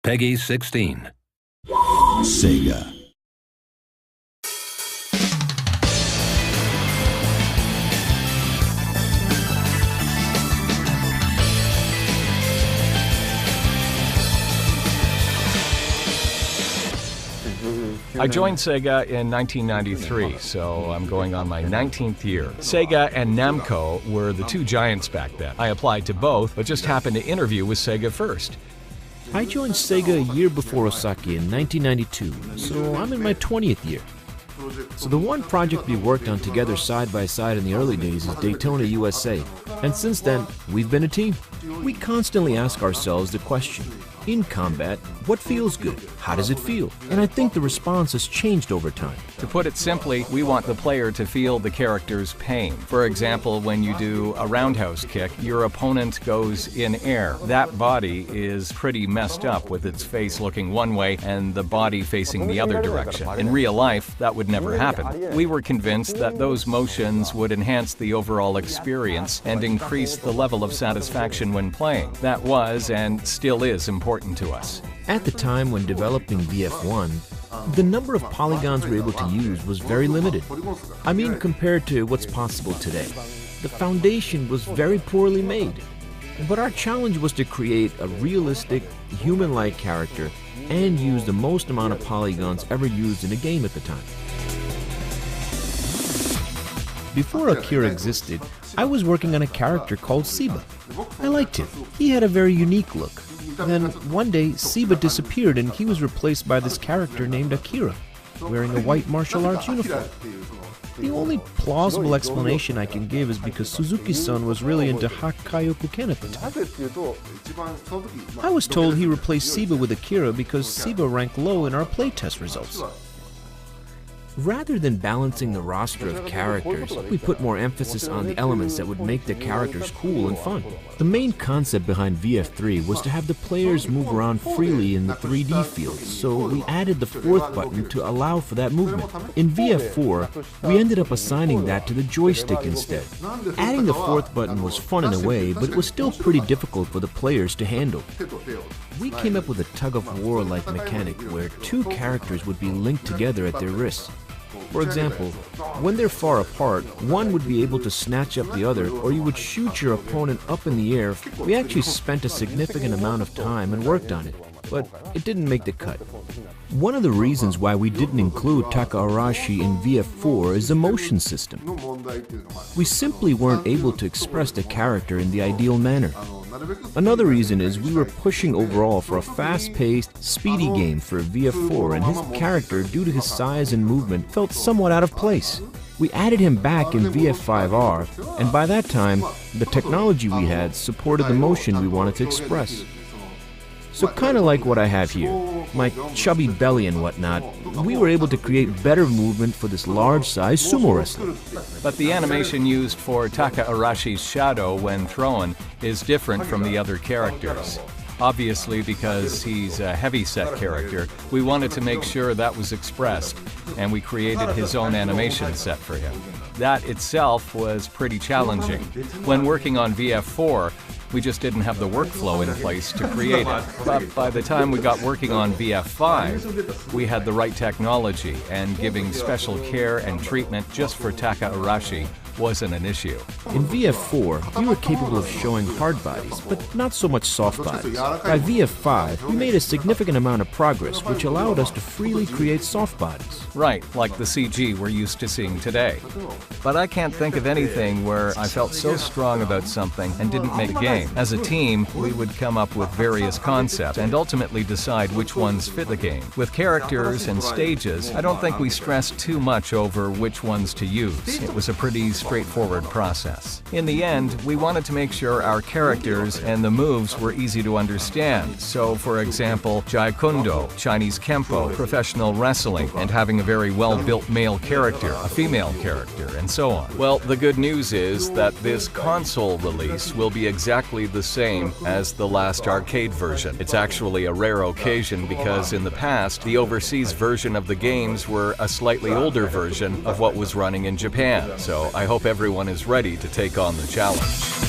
Peggy 16. Sega. I joined Sega in 1993, so I'm going on my 19th year. Sega and Namco were the two giants back then. I applied to both, but just happened to interview with Sega first. I joined Sega a year before Osaki in 1992, so I'm in my 20th year. So the one project we worked on together side by side in the early days is Daytona, USA, and since then, we've been a team. We constantly ask ourselves the question, in combat, what feels good? How does it feel? And I think the response has changed over time. To put it simply, we want the player to feel the character's pain. For example, when you do a roundhouse kick, your opponent goes in air. That body is pretty messed up with its face looking one way and the body facing the other direction. In real life, that would never happen. We were convinced that those motions would enhance the overall experience and increase the level of satisfaction when playing. That was and still is important to us. At the time when developing VF1, the number of polygons we were able to use was very limited. I mean, compared to what's possible today. The foundation was very poorly made. But our challenge was to create a realistic, human-like character and use the most amount of polygons ever used in a game at the time. Before Akira existed, I was working on a character called Siba. I liked him. He had a very unique look. Then one day, Siba disappeared and he was replaced by this character named Akira, wearing a white martial arts uniform. The only plausible explanation I can give is because Suzuki-san was really into Hakkyoku-ken at the time. I was told he replaced Siba with Akira because Siba ranked low in our playtest results. Rather than balancing the roster of characters, we put more emphasis on the elements that would make the characters cool and fun. The main concept behind VF3 was to have the players move around freely in the 3D field, so we added the fourth button to allow for that movement. In VF4, we ended up assigning that to the joystick instead. Adding the fourth button was fun in a way, but it was still pretty difficult for the players to handle. We came up with a tug-of-war-like mechanic where two characters would be linked together at their wrists. For example, when they're far apart, one would be able to snatch up the other, or you would shoot your opponent up in the air. We actually spent a significant amount of time and worked on it, but it didn't make the cut. One of the reasons why we didn't include Taka Arashi in VF4 is the motion system. We simply weren't able to express the character in the ideal manner. Another reason is we were pushing overall for a fast-paced, speedy game for VF4, and his character, due to his size and movement, felt somewhat out of place. We added him back in VF5R, and by that time, the technology we had supported the motion we wanted to express. So kind of like what I have here, my chubby belly and whatnot, we were able to create better movement for this large-size sumo wrestler. But the animation used for Taka Arashi's shadow when thrown is different from the other characters. Obviously, because he's a heavy-set character, we wanted to make sure that was expressed, and we created his own animation set for him. That itself was pretty challenging. When working on VF4, we just didn't have the workflow in place to create it. But by the time we got working on VF5, we had the right technology, and giving special care and treatment just for Taka Arashi wasn't an issue. In VF4, we were capable of showing hard bodies, but not so much soft bodies. By VF5, we made a significant amount of progress, which allowed us to freely create soft bodies. Right, like the CG we're used to seeing today. But I can't think of anything where I felt so strong about something and didn't make a game. As a team, we would come up with various concepts and ultimately decide which ones fit the game. With characters and stages, I don't think we stressed too much over which ones to use. It was a pretty straightforward process. In the end, we wanted to make sure our characters and the moves were easy to understand. So, for example, Jai Kundo, Chinese Kempo, professional wrestling, and having a very well-built male character, a female character, and so on. Well, the good news is that this console release will be exactly the same as the last arcade version. It's actually a rare occasion because in the past, the overseas version of the games were a slightly older version of what was running in Japan. So I hope everyone is ready to take on the challenge.